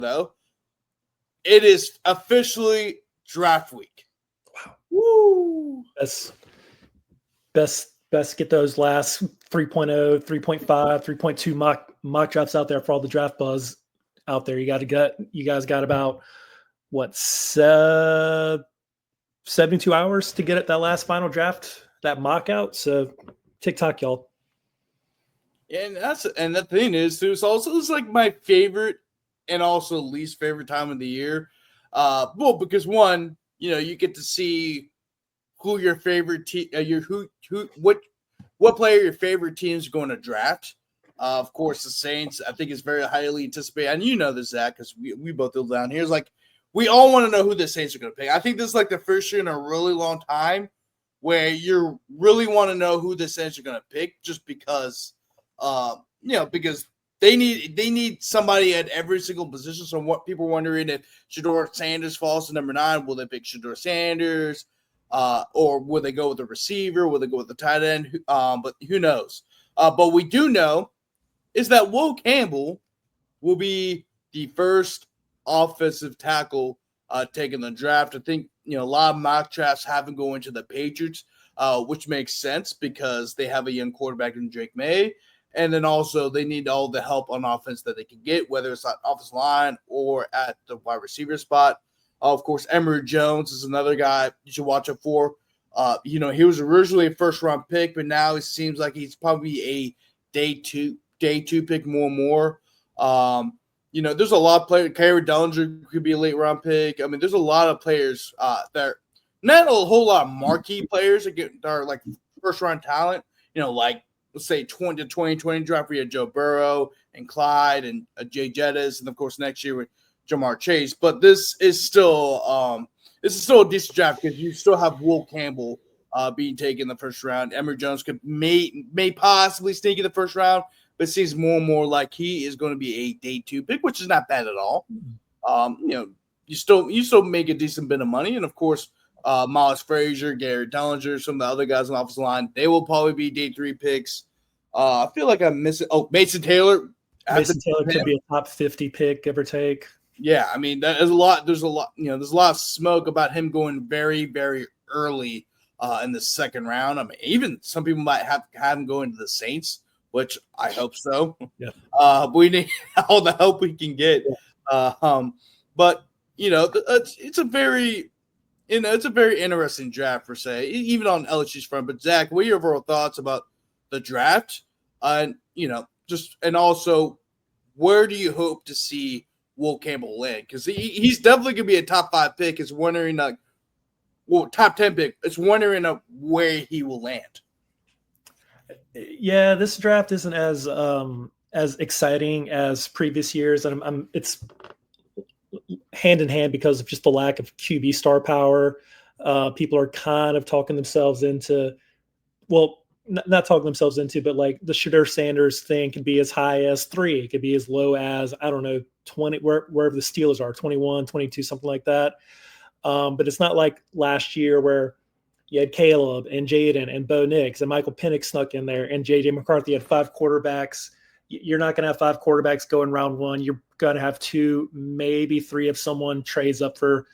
though, it is officially draft week. Wow. Woo! Best get those last 3.0, 3.5, 3.2 mock drafts out there for all the draft buzz out there. You guys got about what 72 hours to get at that last final draft, that mock out. So TikTok, y'all. And the thing is, it's like my favorite and also least favorite time of the year. Well, because one, you get to see who your favorite team, what player your favorite team is going to draft. Of course, the Saints, I think, is very highly anticipated, and you know this, Zach, because we both live down here. It's like we all want to know who the Saints are going to pick. I think this is like the first year in a really long time where you really want to know who the Saints are going to pick, just because. Because they need somebody at every single position. So what people are wondering, if Shedeur Sanders falls to number 9, will they pick Shedeur Sanders? Or will they go with the receiver? Will they go with the tight end? But who knows? But we do know is that Will Campbell will be the first offensive tackle taking the draft. I think, a lot of mock drafts have him going to the Patriots, which makes sense because they have a young quarterback in Drake May. And then also they need all the help on offense that they can get, whether it's at offensive line or at the wide receiver spot. Of course, Emory Jones is another guy you should watch out for. He was originally a first-round pick, but now it seems like he's probably a day two pick more and more. There's a lot of players. Kyrie Dellinger could be a late-round pick. I mean, there's a lot of players that are not a whole lot of marquee players that are like first-round talent, like let's say 2020 draft, we had Joe Burrow and Clyde and Jay Jettis, and of course next year with Jamar Chase. But this is still a decent draft because you still have Will Campbell being taken in the first round. Emory Jones may possibly sneak in the first round, but it seems more and more like he is going to be a day 2 pick, which is not bad at all. You still make a decent bit of money, and of course. Miles Frazier, Gary Dellinger, some of the other guys on the offensive line, they will probably be day 3 picks. I feel like I'm missing. Oh, Mason Taylor. Mason Taylor could be a top 50 pick, give or take. Yeah, I mean, there's a lot. There's a lot of smoke about him going very, very early in the second round. I mean, even some people might have him going to the Saints, which I hope so. Yeah. We need all the help we can get. But it's a very interesting draft per se, even on LSU's front. But Zach, what are your overall thoughts about the draft? And also, where do you hope to see Will Campbell land? Because he's definitely gonna be a top 5 pick. It's wondering top 10 pick. It's wondering where he will land. Yeah, this draft isn't as exciting as previous years, and it's hand in hand because of just the lack of QB star power. People are kind of talking themselves into, not talking themselves into, but like the Shedeur Sanders thing could be as high as 3. It could be as low as, 20, wherever the Steelers are, 21, 22, something like that. But it's not like last year where you had Caleb and Jaden and Bo Nix and Michael Penix snuck in there and JJ McCarthy had 5 quarterbacks. You're not going to have 5 quarterbacks go in round 1. You're going to have 2, maybe 3 if someone trades up for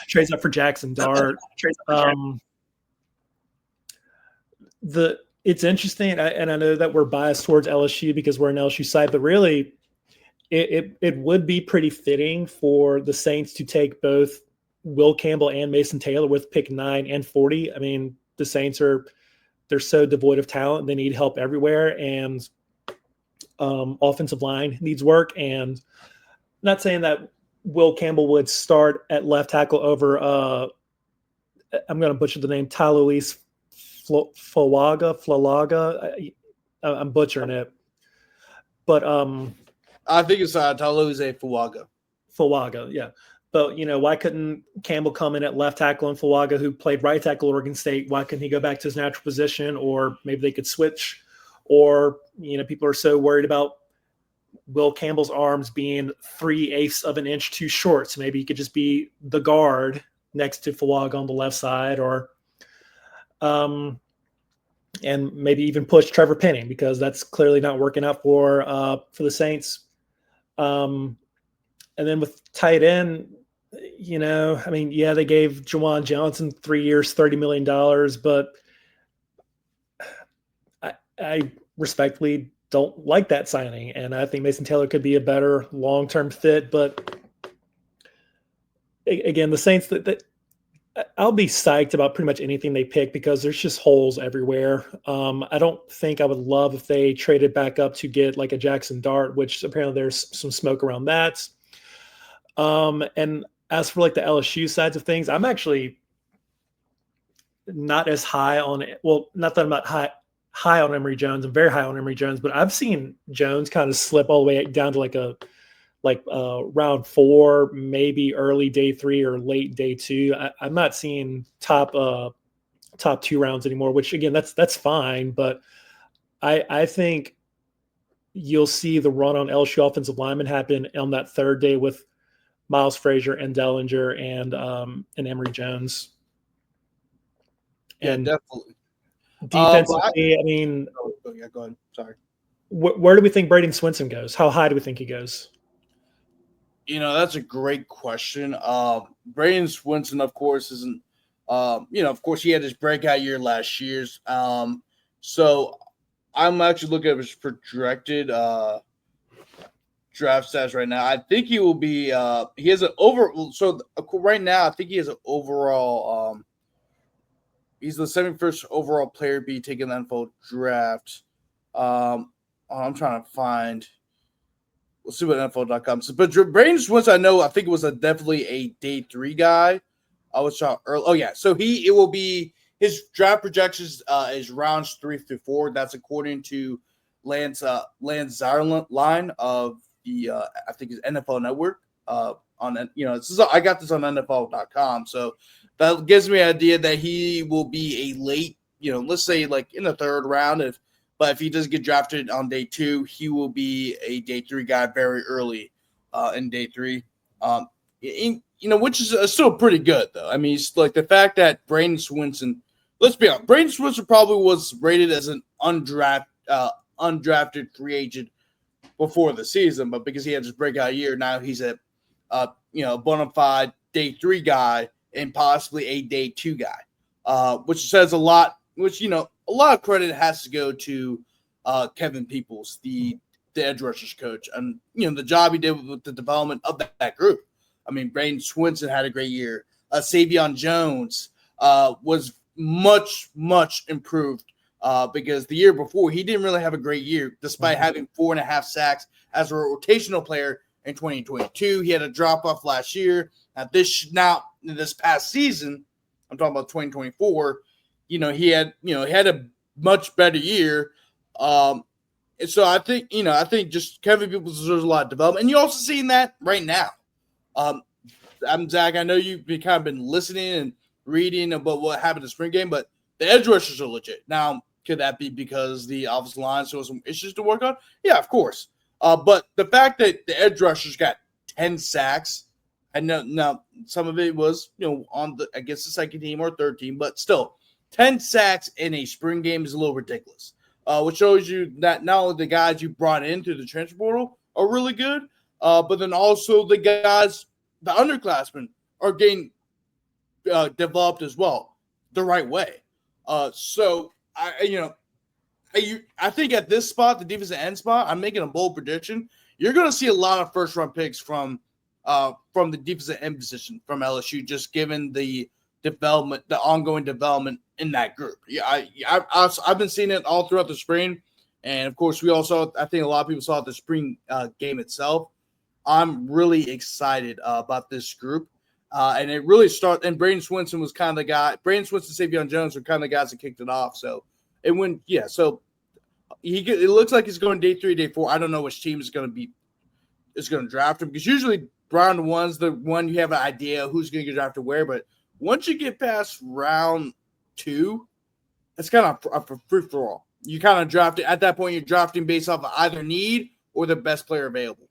Jackson Dart. It's interesting, and I know that we're biased towards LSU because we're an LSU side, but really, it would be pretty fitting for the Saints to take both Will Campbell and Mason Taylor with pick 9 and 40. I mean, the Saints they're so devoid of talent. They need help everywhere, and offensive line needs work. And I'm not saying that Will Campbell would start at left tackle over I'm going to butcher the name, Talois Flalaga. I'm butchering it. But I think it's Talois Fuaga. Fuaga, yeah. But, why couldn't Campbell come in at left tackle and Fuaga, who played right tackle at Oregon State, why couldn't he go back to his natural position? Or maybe they could switch. Or, people are so worried about Will Campbell's arms being 3/8 of an inch too short. So maybe he could just be the guard next to Fuaga on the left side, or and maybe even push Trevor Penning, because that's clearly not working out for the Saints. And then with tight end, I mean, yeah, they gave Jawan Johnson 3 years, $30 million, but I respectfully don't like that signing. And I think Mason Taylor could be a better long-term fit. But again, the Saints, that I'll be psyched about pretty much anything they pick because there's just holes everywhere. I don't think I would love if they traded back up to get like a Jackson Dart, which apparently there's some smoke around that. And as for like the LSU sides of things, I'm actually not as high on it. Well, not that I'm not high on Emory Jones. I'm very high on Emory Jones, but I've seen Jones kind of slip all the way down to like round 4, maybe early day 3 or late day 2. I'm not seeing top 2 rounds anymore, which again, that's fine. But I think you'll see the run on LSU offensive linemen happen on that 3rd day with Miles Frazier and Dellinger and Emory Jones. Yeah, definitely. Defensively, I mean, yeah, go ahead. Sorry. Where do we think Braden Swinson goes? How high do we think he goes? That's a great question. Braden Swinson, of course, isn't. Of course, he had his breakout year last year's. So I'm actually looking at his projected draft stats right now. I think he will be. He has an So right now, I think he has an overall. He's the 71st overall player be taken in the NFL draft. I'm trying to find. We'll see what NFL.com says. But Braden Swinson, I think it was definitely a day 3 guy. I was trying early. Oh yeah, so it will be his draft projections is rounds 3 through 4. That's according to Lance Zierlein of the I think his NFL Network. I got this on NFL.com, so that gives me an idea that he will be a late, let's say like in the 3rd round. But if he does get drafted on day 2, he will be a day 3 guy very early in day 3. Which is still pretty good though. I mean, it's like the fact that Braden Swinson. Let's be honest, Braden Swinson probably was rated as an undrafted free agent before the season, but because he had his breakout year, now he's a bona fide day 3 guy and possibly a day 2 guy, which says a lot. Which a lot of credit has to go to Kevin Peoples, the edge rushers coach, and the job he did with the development of that group. I mean, Braden Swinson had a great year. Savion Jones was much improved because the year before he didn't really have a great year, despite having 4.5 sacks as a rotational player in 2022. He had a drop off last year. This past season, I'm talking about 2024. He had a much better year. And so I think just Kevin Peoples deserves a lot of development. And you're also seeing that right now. I'm Zach. I know you've kind of been listening and reading about what happened in the spring game, but the edge rushers are legit. Now, could that be because the offensive line still has some issues to work on? Yeah, of course. But the fact that the edge rushers got 10 sacks, I know now some of it was, on the second team or 3rd team, but still 10 sacks in a spring game is a little ridiculous, which shows you that not only the guys you brought in through the transfer portal are really good, but then also the guys, the underclassmen, are getting developed as well the right way. So I think at this spot, the defensive end spot, I'm making a bold prediction. You're going to see a lot of 1st-round picks from the defensive end position from LSU, just given the development, the ongoing development in that group. Yeah, I've been seeing it all throughout the spring, and of course, I think a lot of people saw the spring game itself. I'm really excited about this group, and it really started. And Braden Swinson was kind of the guy. Braden Swinson, Savion Jones were kind of the guys that kicked it off. So it went, yeah. So it looks like he's going day 3, day 4. I don't know which team is going to draft him, because usually round 1's the one you have an idea who's going to get drafted where, but once you get past round 2, it's kind of a free for all. You kind of draft it at that point. You're drafting based off of either need or the best player available.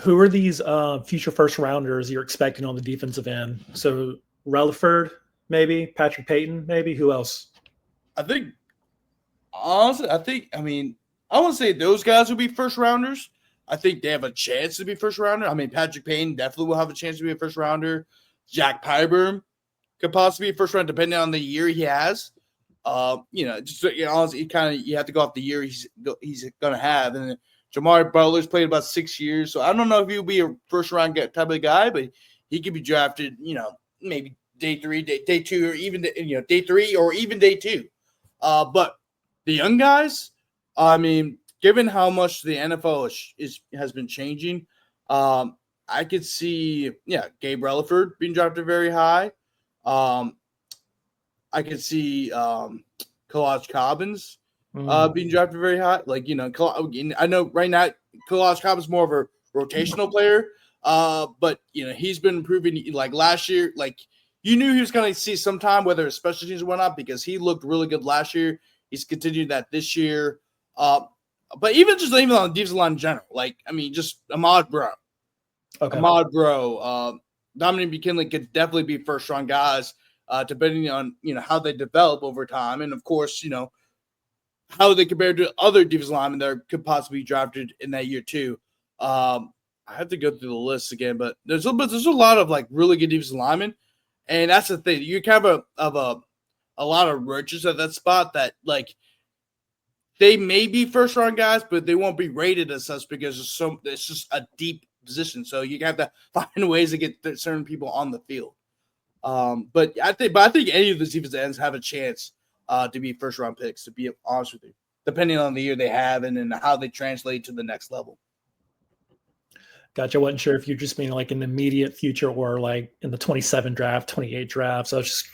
Who are these future 1st rounders you're expecting on the defensive end? So Relaford, maybe Patrick Payton, maybe who else? I think honestly, I want to say those guys will be 1st rounders. I think they have a chance to be first rounder. I mean, Patrick Payne definitely will have a chance to be a first rounder. Jack Pyburn could possibly be a first round depending on the year he has. Just honestly, you have to go off the year he's going to have. And then Jamar Butler's played about 6 years, so I don't know if he'll be a first round type of guy, but he could be drafted. Maybe day 3, day 2, or even day 3 or even day 2. But the young guys, I mean, given how much the NFL has been changing, I could see Gabe Relaford being drafted very high. I could see Kalaj Cobbins being drafted very high. I know right now Kalaj Cobbins is more of a rotational player, but he's been improving. Like last year, you knew he was going to see some time, whether it's special teams or whatnot, because he looked really good last year. He's continued that this year. But even on the defensive line in general, just Ahmad Bro. Okay. Ahmad Bro, Dominic McKinley could definitely be first round guys, depending on how they develop over time, and of course how they compare to other defensive linemen that could possibly be drafted in that year too. I have to go through the list again, but there's a lot of really good defensive linemen, and that's the thing. You kind of a lot of riches at that spot that they may be first round guys, but they won't be rated as such because it's just a deep position. So you have to find ways to get certain people on the field. But I think any of the defensive ends have a chance to be first round picks, to be honest with you, depending on the year they have and then how they translate to the next level. Gotcha. I wasn't sure if you just mean in the immediate future or in the 27 draft, 28 draft. So I was just,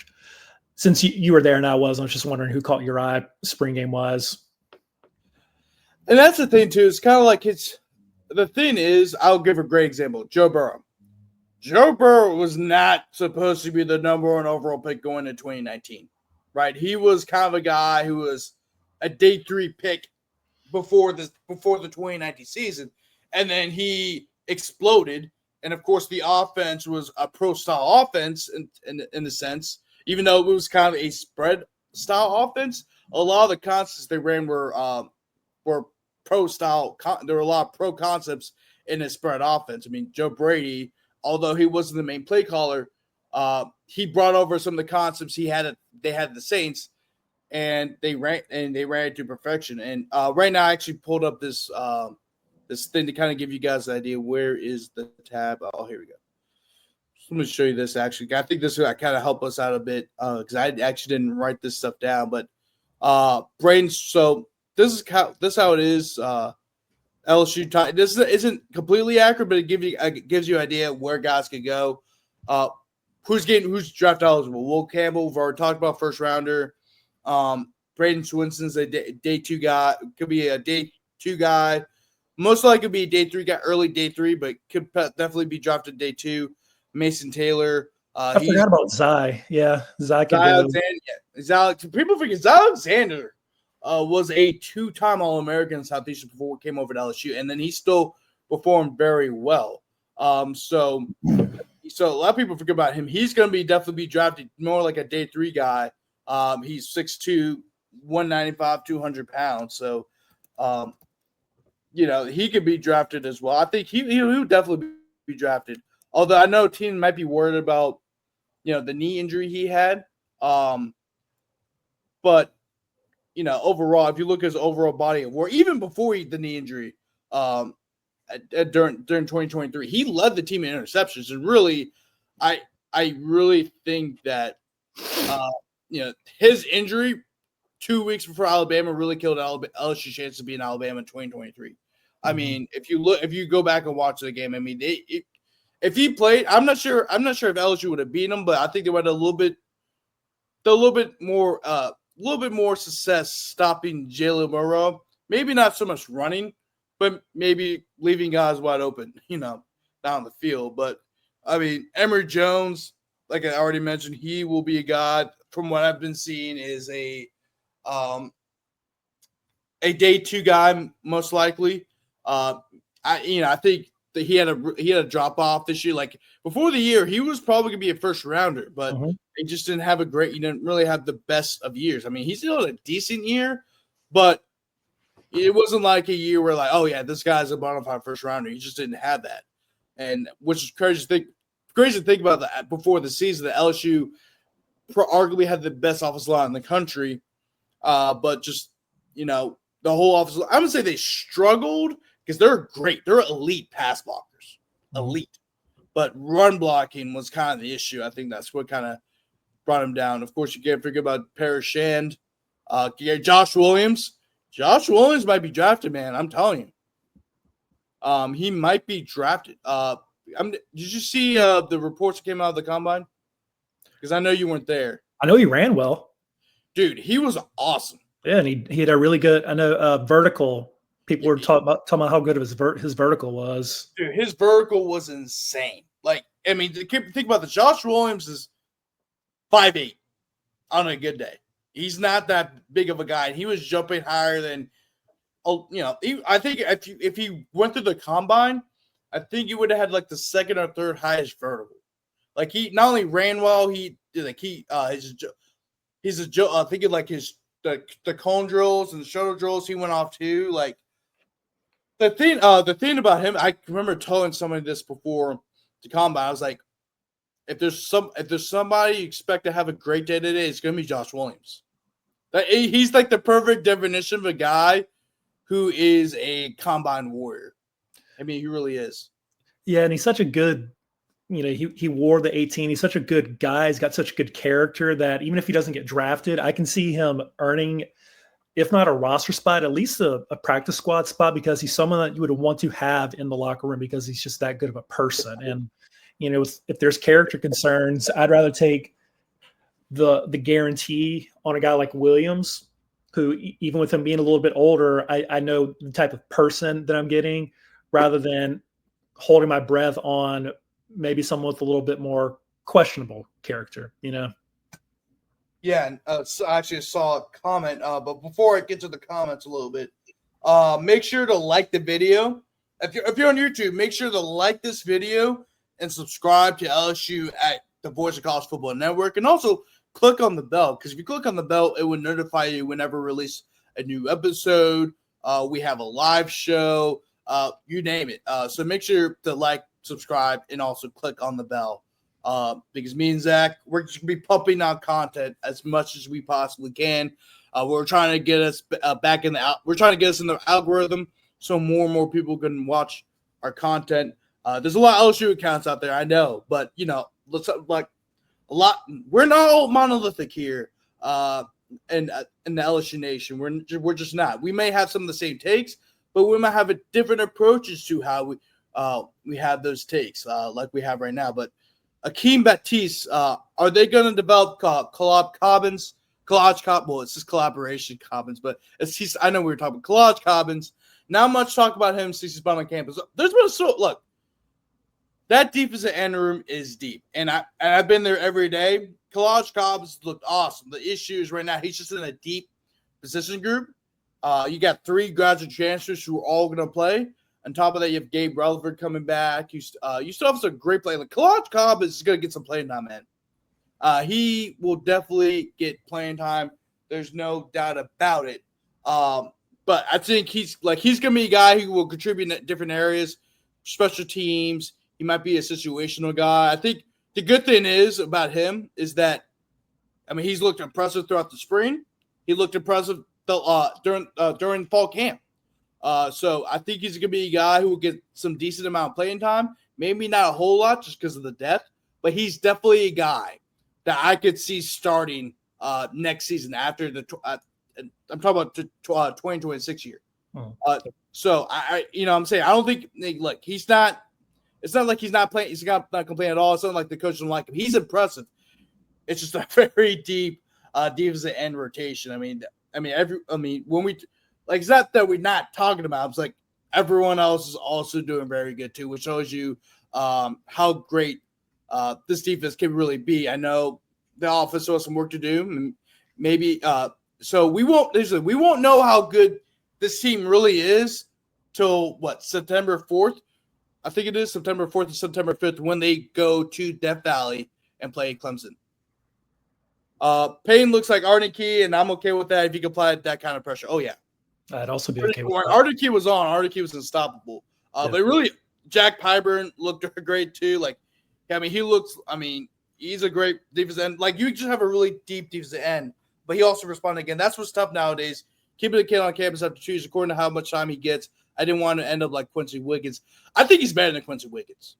since you were there and I was just wondering who caught your eye spring game wise. And that's the thing too. It's kind of the thing is, I'll give a great example. Joe Burrow. Joe Burrow was not supposed to be the number 1 overall pick going into 2019, right? He was kind of a guy who was a day 3 pick before the 2019 season, and then he exploded. And of course, the offense was a pro style offense in the sense, even though it was kind of a spread style offense. A lot of the concepts they ran were pro style. There were a lot of pro concepts in his spread offense. I mean, Joe Brady, although he wasn't the main play caller, he brought over some of the concepts they had the Saints, and they ran it to perfection. And right now, I actually pulled up this thing to kind of give you guys an idea. Where is the tab? Oh, here we go. So I'm going to show you this. Actually, I think this will kind of help us out a bit because I actually didn't write this stuff down. But Braden, so this is how it is. LSU time. This isn't completely accurate, but it gives you an idea where guys could go. Who's draft eligible? Will Campbell, we've already talked about, first rounder. Braden Swinson's a day 2 guy. Could be a day 2 guy. Most likely could be a day 3 guy, early day 3, but could definitely be drafted day 2. Mason Taylor. I forgot about Zai. Yeah, Zai could go. People forget Zai Alexander was a 2-time All-American in Southeastern before he came over to LSU, and then he still performed very well. So a lot of people forget about him. He's going to definitely be drafted more like a day 3 guy. He's 6'2", 195, 200 pounds. So, he could be drafted as well. I think he would definitely be drafted. Although I know team might be worried about, the knee injury he had. But overall, if you look at his overall body of work, even before the knee injury, during 2023, he led the team in interceptions. And really, I really think that his injury 2 weeks before Alabama really killed LSU's chance to be in Alabama in 2023. I mean, if you go back and watch the game, I mean, if he played, I'm not sure if LSU would have beaten him, but I think they would have a little bit more success stopping Jalen Burrow. Maybe not so much running, but maybe leaving guys wide open, down the field. But I mean, Emory Jones, like I already mentioned, he will be a guy. From what I've been seeing, is a day 2 guy most likely. I think that he had a drop off this year. Like before the year, he was probably gonna be a first rounder, but he just didn't have he didn't really have the best of years. I mean, he's still had a decent year, but It wasn't like a year where like, oh yeah, this guy's a bona fide first rounder. He just didn't have that, and which is crazy to think. Crazy to think about that before the season. That LSU arguably had the best offensive line in the country, but just the whole offensive. I would say they struggled because they're great. They're elite pass blockers, elite, but run blocking was kind of the issue. I think that's what kind of brought him down. Of course, you can't forget about Parrish Shand, Josh Williams. Josh Williams might be drafted, man. I'm telling you. He might be drafted. Did you see the reports that came out of the combine? Because I know you weren't there. I know he ran well. Dude, he was awesome. Yeah, and he had a really good, I know, vertical. People were talking about how good his vertical was. Dude, his vertical was insane. Like, I mean, think about this. Josh Williams is 5'8" on a good day. He's not that big of a guy. And he was jumping higher than, I think if he went through the combine, I think he would have had like the second or third highest vertical. Like he not only ran well, he's thinking like the cone drills and the shuttle drills he went off too. Like the thing about him, I remember telling somebody this before the combine. I was like, if there's somebody you expect to have a great day today, it's gonna be Josh Williams. He's like the perfect definition of a guy who is a combine warrior. I mean, he really is. Yeah, and he's such a good, he wore the 18. He's such a good guy. He's got such good character that even if he doesn't get drafted, I can see him earning, if not a roster spot, at least a practice squad spot, because he's someone that you would want to have in the locker room because he's just that good of a person. And, if there's character concerns, I'd rather take the guarantee on a guy like Williams, who even with him being a little bit older, I know the type of person that I'm getting, rather than holding my breath on maybe someone with a little bit more questionable character, Yeah, and so I actually saw a comment, but before I get to the comments a little bit, make sure to like the video. If you're on YouTube, make sure to like this video and subscribe to LSU at the Voice of College Football Network, and also click on the bell, because if you click on the bell, it will notify you whenever we release a new episode. We have a live show, you name it. So make sure to like, subscribe, and also click on the bell. Because me and Zach, we're just gonna be pumping out content as much as we possibly can. We're trying to get us back in the we're trying to get us in the algorithm so more and more people can watch our content. There's a lot of LSU accounts out there, I know, but let's like a lot. We're not all monolithic here, in the LSU Nation. We're just not. We may have some of the same takes, but we might have a different approaches to how we have those takes, like we have right now. But Akeem Baptiste, are they going to develop collage Cobbins? Well, it's just collaboration Cobbins, but I know we were talking collage Cobbins. Not much talk about him since he's been on campus. There's been look. That defensive end room is deep, and I've been there every day. Collage Cobbins looked awesome. The issue is right now he's just in a deep position group. You got 3 graduate transfers who are all going to play. On top of that, you have Gabe Rutherford coming back. You still have some great play. Like Collage Cobbins is going to get some playing time, man. He will definitely get playing time. There's no doubt about it. But I think he's going to be a guy who will contribute in different areas, special teams. He might be a situational guy. I think the good thing is about him is that, I mean, he's looked impressive throughout the spring. He looked impressive during fall camp. So I think he's going to be a guy who will get some decent amount of playing time. Maybe not a whole lot just because of the depth, but he's definitely a guy that I could see starting next season after I'm talking about the 2026 year. So I'm saying I don't think he's not. It's not like he's not playing. He's not complaining at all. It's not like the coach doesn't like him. He's impressive. It's just a very deep defensive end rotation. I mean, when we it's not that we're not talking about. It's like everyone else is also doing very good too, which shows you how great this defense can really be. I know the offense still has some work to do, and maybe so we won't know how good this team really is till September 4th. I think it is September 4th and September 5th when they go to Death Valley and play Clemson. Payne looks like Arden Key, and I'm okay with that if you can apply that kind of pressure. Oh, yeah. I'd also be okay with When that. Artie was on, Artie was unstoppable. But really, Jack Pyburn looked great too. Like, I mean, he's a great defensive end. Like, you just have a really deep defensive end, but he also responded again. That's what's tough nowadays. Keeping a kid on campus have to choose according to how much time he gets. I didn't want to end up like Quincy Wiggins. I think he's better than Quincy Wiggins.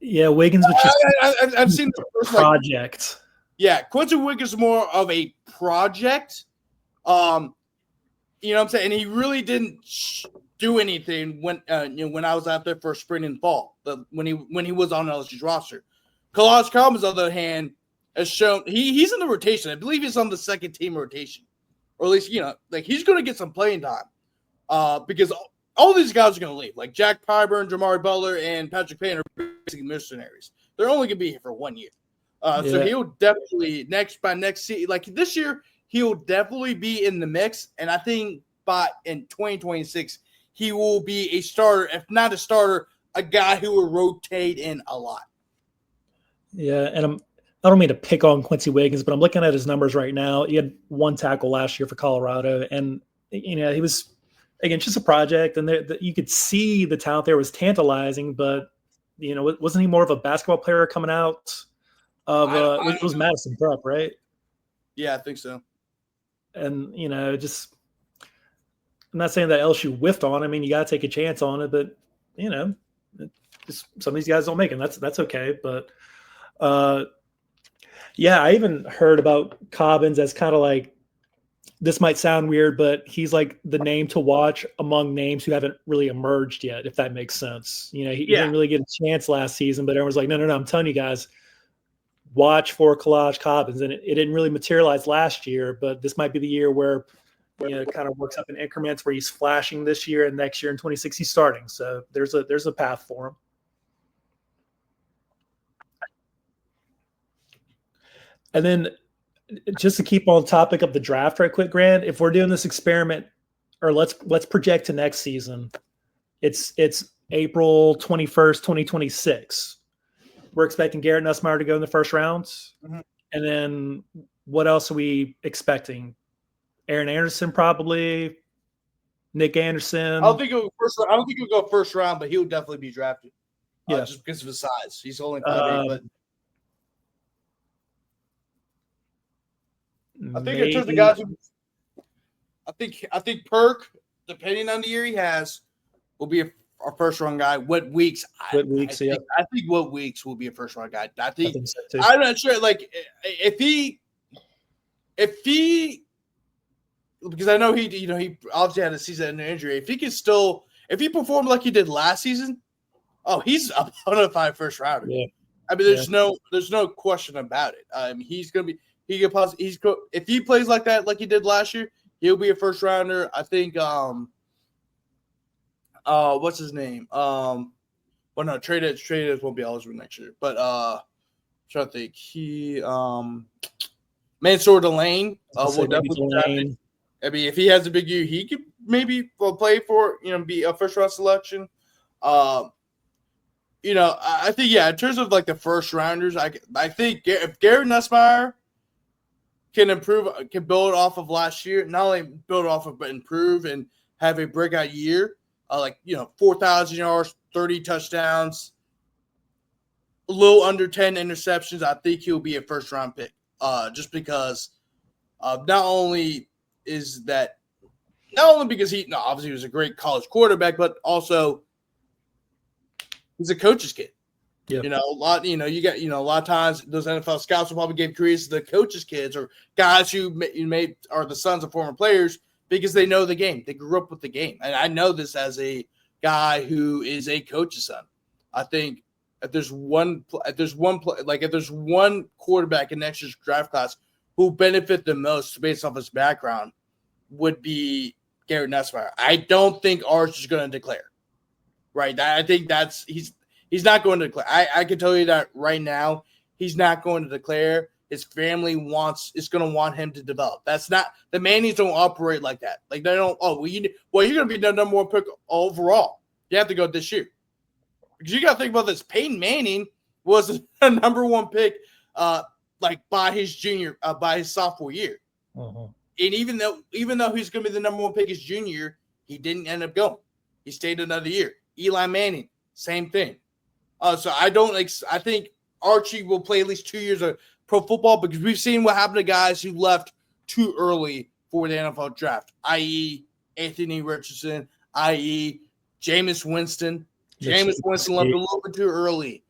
Yeah, Wiggins was just I've seen the first project. Quincy Wiggins is more of a project. You know what I'm saying? And he really didn't do anything when when I was out there for spring and fall. But when he was on LSU's roster, Kalaj Commons, on the other hand, has shown he's in the rotation. I believe he's on the second team rotation, or at least he's going to get some playing time. Because all these guys are going to leave. Like Jack Pyburn, Jamari Butler, and Patrick Payne are basically mercenaries. They're only going to be here for 1 year. So he'll definitely by next season, like this year, he'll definitely be in the mix. And I think in 2026, he will be a starter, if not a starter, a guy who will rotate in a lot. Yeah, and I don't mean to pick on Quincy Wiggins, but I'm looking at his numbers right now. He had 1 tackle last year for Colorado, and he was again just a project, and you could see the talent there was tantalizing, but wasn't he more of a basketball player coming out of it was Madison Prep, right? Yeah, I think so. And just I'm not saying that LSU whiffed on. I mean, you got to take a chance on it, but just some of these guys don't make it. That's okay, but. Yeah, I even heard about Cobbins as kind of like, this might sound weird, but he's like the name to watch among names who haven't really emerged yet, if that makes sense. He didn't really get a chance last season, but everyone's like, no, I'm telling you guys, watch for Kalaj Cobbins. And it didn't really materialize last year, but this might be the year where it kind of works up in increments where he's flashing this year, and next year in 26 he's starting. So there's a path for him. And then just to keep on topic of the draft right quick, Grant, if we're doing this experiment, or let's project to next season, it's April 21st, 2026. We're expecting Garrett Nussmeier to go in the first round. Mm-hmm. And then what else are we expecting? Aaron Anderson, probably. Nick Anderson. I don't think he'll go first round, but he'll definitely be drafted. Yeah, just because of his size. He's only 5'8", but I think in terms of guys, I think Perk, depending on the year he has, will be our first round guy. What weeks? I think what weeks will be a first round guy. I think so too. I'm not sure. Like if he, because I know he obviously had a season injury. If he performed like he did last season, he's a bona fide first rounder. Yeah. I mean, there's no question about it. He's gonna be. If he plays like that, like he did last year, he'll be a first rounder. I think. What's his name? Trade Edge won't be eligible next year. But I'm trying to think. He Mansour Delane will definitely draft. I mean, if he has a big year, he could maybe play for be a first round selection. I think in terms of like the first rounders, I think if Garrett Nussmeier can build off of last year, not only build off of, but improve and have a breakout year, 4,000 yards, 30 touchdowns, a little under 10 interceptions. I think he'll be a first round pick, just because not only because he obviously was a great college quarterback, but also he's a coach's kid. Yeah. A lot of times those NFL scouts will probably give credence to the coaches' kids or guys who are the sons of former players because they know the game. They grew up with the game. And I know this as a guy who is a coach's son. I think if there's one quarterback in next year's draft class who benefit the most based off his background would be Garrett Nussmeier. I don't think Arch is going to declare. Right. I think he's not going to declare. I can tell you that right now. He's not going to declare. His family is going to want him to develop. That's not the Mannings don't operate like that. Like they don't. You're going to be the number one pick overall. You have to go this year because you got to think about this. Peyton Manning was a number one pick, by his sophomore year. Uh-huh. even though he's going to be the number one pick his junior year, he didn't end up going. He stayed another year. Eli Manning, same thing. So I think Archie will play at least 2 years of pro football because we've seen what happened to guys who left too early for the NFL draft, i.e. Anthony Richardson, i.e. Jameis Winston. Jameis Winston left a little bit too early.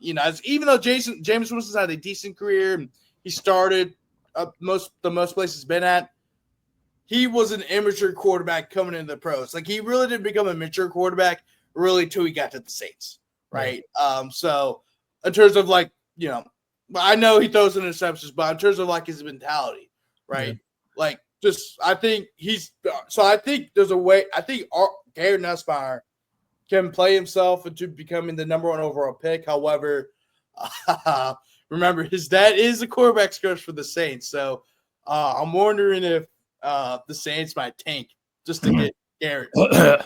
Even though Jameis Winston's had a decent career and he started the most places he's been at, he was an immature quarterback coming into the pros. Like, he really didn't become a mature quarterback really till he got to the Saints, right? So in terms of I know he throws interceptions, but in terms of his mentality, right? I think there's a way. I think Garrett Nussmeier can play himself into becoming the number one overall pick. However, remember, his dad is the quarterback's coach for the Saints. So I'm wondering if the Saints might tank just to get Garrett. If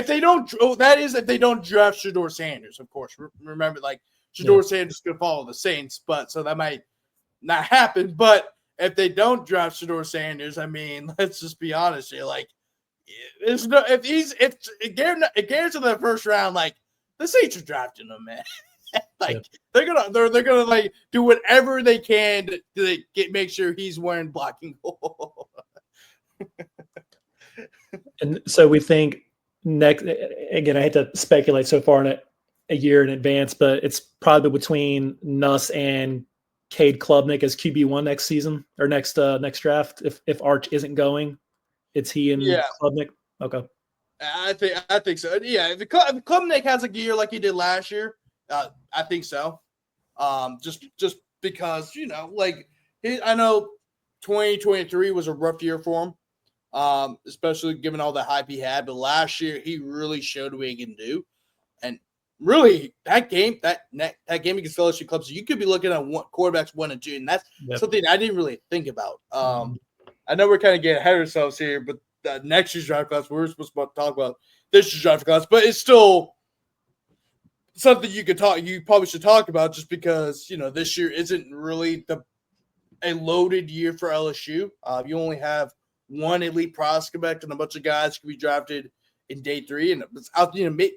they don't draft Shedeur Sanders, of course. Remember, Shedeur Sanders could follow the Saints, so that might not happen. But if they don't draft Shedeur Sanders, I mean, let's just be honest here. If Garrett's in the first round, the Saints are drafting him, man. They're gonna do whatever they can to make sure he's wearing blocking gold. And so we think next. Again, I hate to speculate so far in a year in advance, but it's probably between Nuss and Cade Klubnik as QB1 next season or next draft. If Arch isn't going, it's he and Klubnik. Okay, I think so. Yeah, if Klubnik has a year like he did last year, I think so. Just because I know 2023 was a rough year for him, especially given all the hype he had. But last year he really showed what he can do, and really that game against LSU clubs, you could be looking at quarterbacks 1 and 2, and that's something I didn't really think about. I know we're kind of getting ahead of ourselves here, but next year's draft class we're supposed to talk about this year's draft class, but it's still something you probably should talk about just because, this year isn't really a loaded year for LSU. You only have one elite prospect and a bunch of guys can be drafted in day 3. And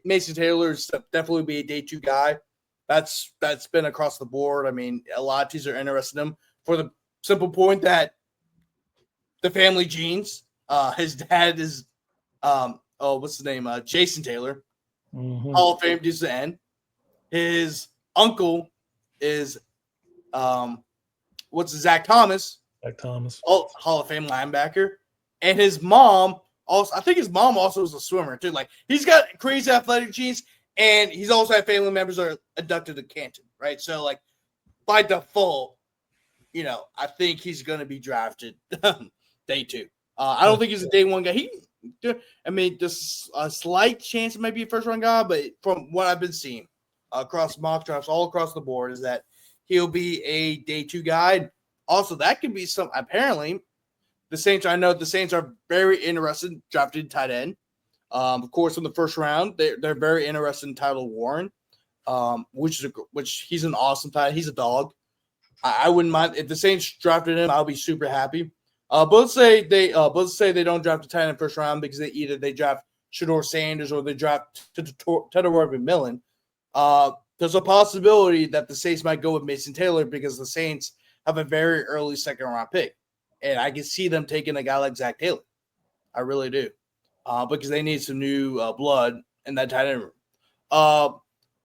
Mason Taylor is definitely be a day 2 guy. That's been across the board. I mean, a lot of teams are interested in him for the simple point that the family genes, his dad is, what's his name? Jason Taylor, Hall of Fame defensive end. His uncle is, Zach Thomas. Hall of Fame linebacker. And his mom also, I think his mom also was a swimmer too. He's got crazy athletic genes, and he's also had family members that are inducted to Canton, right? So, by default, I think he's going to be drafted day 2. I don't think he's a day 1 guy. There's a slight chance it might be a first-round guy, but from what I've been seeing across mock drafts all across the board is that he'll be a day 2 guy. Also, that could be apparently the Saints are very interested in drafting tight end. Of course, in the first round, they're very interested in Tyler Warren, which he's an awesome tight end. He's a dog. I wouldn't mind if the Saints drafted him. I'll be super happy. But let's say they don't draft a tight end in the first round because they draft Shedeur Sanders or they draft Tedor McMillan. There's a possibility that the Saints might go with Mason Taylor because the Saints have a very early second-round pick. And I can see them taking a guy like Zach Taylor. I really do. Because they need some new blood in that tight end room.